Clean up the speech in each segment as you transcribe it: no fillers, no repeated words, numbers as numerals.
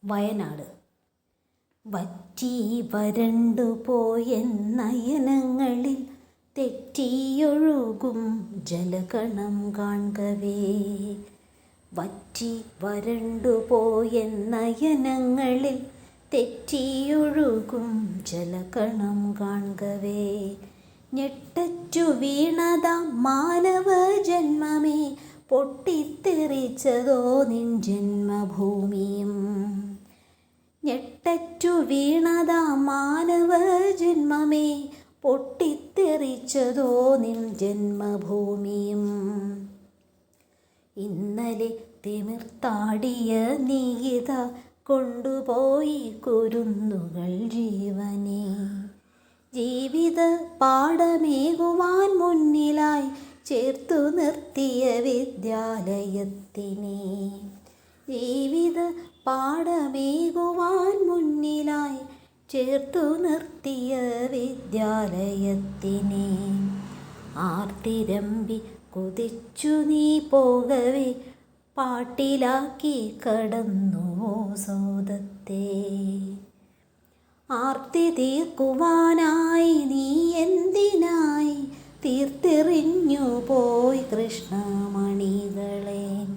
വയനാട്. വറ്റി വരണ്ടുപോയ നയനങ്ങളിൽ തെറ്റിയൊഴുകും ജലകണം കാൺകവേ. വറ്റി വരണ്ടുപോയ നയനങ്ങളിൽ തെറ്റിയൊഴുകും ജലകണം കാൺകവേ. ഞെട്ടറ്റു വീണതാം മാനവ ജന്മമേ, പൊട്ടിത്തെറിച്ചതോ നിൻ ജന്മഭൂമിയും. ഞെട്ടറ്റു വീണതാം മാനവ ജന്മമേ, പൊട്ടിത്തെറിച്ചതോ നിൻ ജന്മഭൂമിയും. ഇന്നലെ തിമിർത്താടിയ നീയിത കൊണ്ടുപോയി കുരുന്നുകൾ ജീവനെ. ജീവിത പാഠമേകുവാൻ മുന്നിലായി ചേർത്തു നിർത്തിയ വിദ്യാലയത്തിനെ. ജീവിത പാഠമേകുവാൻ മുന്നിലായി ചേർത്തു നിർത്തിയ വിദ്യാലയത്തിനെ. ആർത്തിരമ്പി കുതിച്ചു നീ പോകവേ, പാട്ടിലാക്കി കടന്നുവോ സൗദത്തെ. ആർത്തി തീർക്കുവാനായി നീ എന്തിനായി തീർത്തെറിഞ്ഞു പോയി കൃഷ്ണമണികളെ.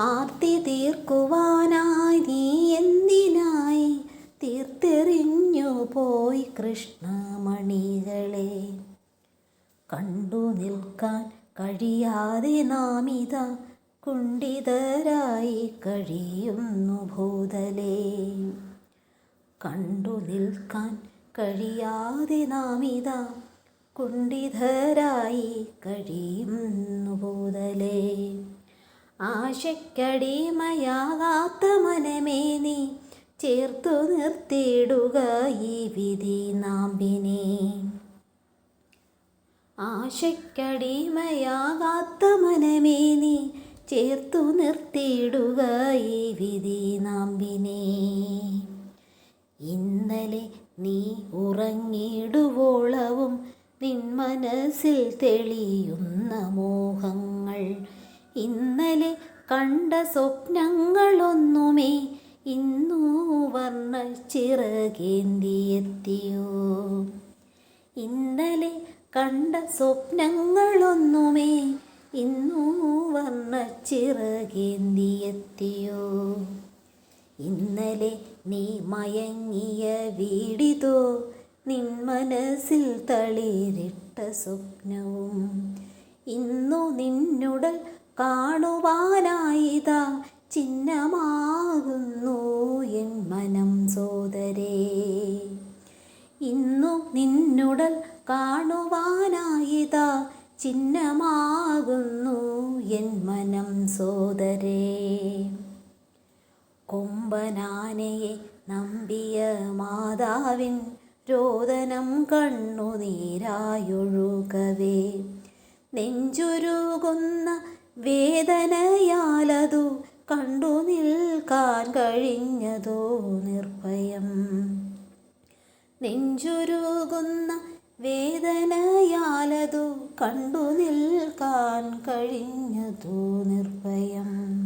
ആർത്തി തീർക്കുവാനായി നീ എന്തിനായി തീർത്തെറിഞ്ഞു പോയി കൃഷ്ണമണികളെ. കണ്ടു നിൽക്കാൻ കഴിയാതെ നാമിതാ കുണ്ഠിതരായി കഴിയുന്നു ഭൂതലേ. കണ്ടു നിൽക്കാൻ കഴിയാതെ നാമിതാ കുണ്ഠിതരായി കഴിയുന്നു ഭൂതലേ. ആശയ്ക്കടിമയാകാത്ത മനമേ നീ ചേർത്തു നിർത്തിയിടുക ഈ വിധി നാമ്പിനെ. ആശയ്ക്കടിമയാകാത്ത മനമേ നീ ചേർത്തു നിർത്തിയിടുക ഈ വിധി നാമ്പിനെ. ഇന്നലെ നീ ഉറങ്ങിടുവോളവും നിൻ മനസ്സിൽ തെളിയുന്ന മോഹങ്ങൾ. ഇന്നലെ കണ്ട സ്വപ്നങ്ങളൊന്നുമേ ഇന്നു വർണ്ണ ചിറകേന്തിയെത്തിയോ. ഇന്നലെ കണ്ട സ്വപ്നങ്ങളൊന്നുമേ ഇന്നു വർണ്ണ ചിറകേന്തിയെത്തിയോ. ഇന്നലെ നീ മയങ്ങിയ വീടിതോ നിൻ മനസ്സിൽ തളിരിട്ട സ്വപ്നവും. ഇന്നു നിന്നുടൽ കാണുവാനായിതാ ചിഹ്നമാകുന്നു എൻ മനം സോദരേ. ഇന്നു നിന്നുടൽ കാണുവാനായിതാ ചിഹ്നമാകുന്നു എൻ മനം സോദരേ. കൊമ്പനാനയെ നമ്പിയ മാതാവിൻ രോദനം കണ്ണുനീരായൊഴുകവേ. നെഞ്ചുരുകുന്ന വേദനയാലതു കണ്ടു നിൽക്കാൻ കഴിഞ്ഞതോ നിർഭയം. നെഞ്ചുരുകുന്ന വേദനയാലതു കണ്ടു നിൽക്കാൻ കഴിഞ്ഞതോ നിർഭയം.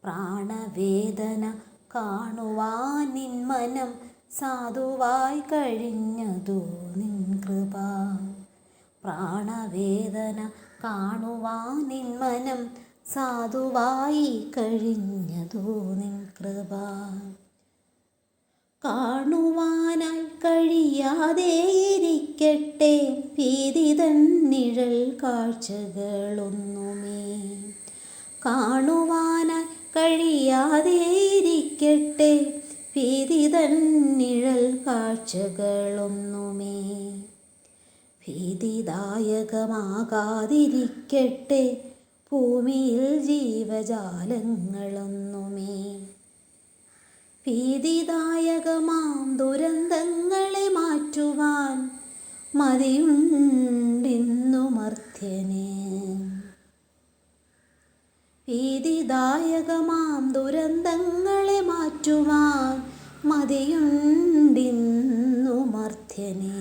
പ്രാണവേദന കാണുവാൻ നിൻ മനം സാധുവായി കഴിഞ്ഞതോ നിൻ കൃപ. പ്രാണവേദന കാണുവാൻ നിൻ മനം സാധുവായി കഴിഞ്ഞതോ നിൻ കൃപ. കാണുവാനായി കഴിയാതെ ഇരിക്കട്ടെ ഭീതിതൻ നിഴൽ കാഴ്ചകളൊന്നുമേ. കാണുവാനായി കഴിയാതെ ഇരിക്കട്ടെ ഭീതിതൻ നിഴൽ കാഴ്ചകളൊന്നുമേ. ഭീതിദായകമാകാതിരിക്കട്ടെ ഭൂമിയിൽ ജീവജാലങ്ങളൊന്നുമേ. ഭീതിദായകമാം ദുരന്തങ്ങളെ മാറ്റുവാൻ മതിയുണ്ടിന്നു മർത്യന്. ഭീതിദായകമാം ദുരന്തങ്ങളെ മാറ്റുവാൻ മതിയുണ്ടിന്നു മർത്യന്.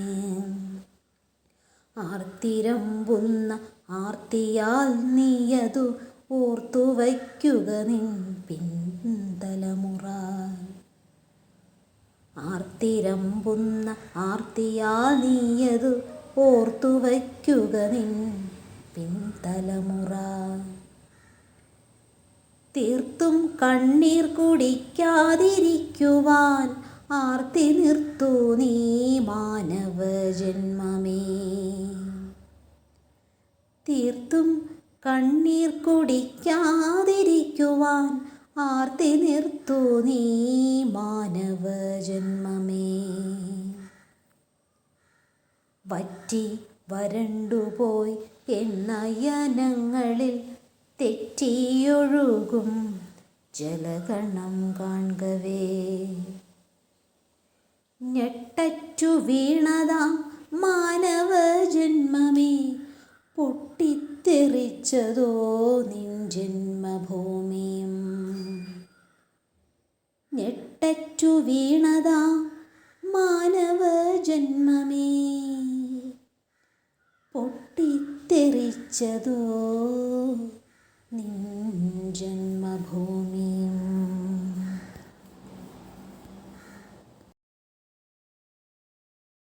ആർത്തിരമ്പുന്ന ആർത്തിയാൽ നീയതു ഓർത്തു വയ്ക്കുക നിൻ പിൻതലമുറ. ആർത്തിരമ്പുന്ന ആർത്തിയാൽ നീയതു ഓർത്തു വയ്ക്കുക നിൻ പിൻതലമുറ. തീർത്തും കണ്ണീർ കുടിക്കാതിരിക്കുവാൻ ആർത്തി നിർത്തു നീ മാനവജന്മമേ. തീർത്തും കണ്ണീർ കുടിക്കാതിരിക്കുവാൻ ആർത്തി നിർത്തു നീ മാനവജന്മമേ. വറ്റി വരണ്ടുപോയി എന്നയനങ്ങളിൽ തെറ്റിയൊഴുകും ജലഗണം കാൺകവേ. ഞെട്ടറ്റു വീണതാം മാനവജന്മമേ, പൊട്ടിത്തെറിച്ചതോ നിൻ ജന്മഭൂമിയും. ഞെട്ടറ്റു വീണതാം മാനവജന്മമേ, പൊട്ടിത്തെറിച്ചതോ നിൻ ജന്മഭൂമി.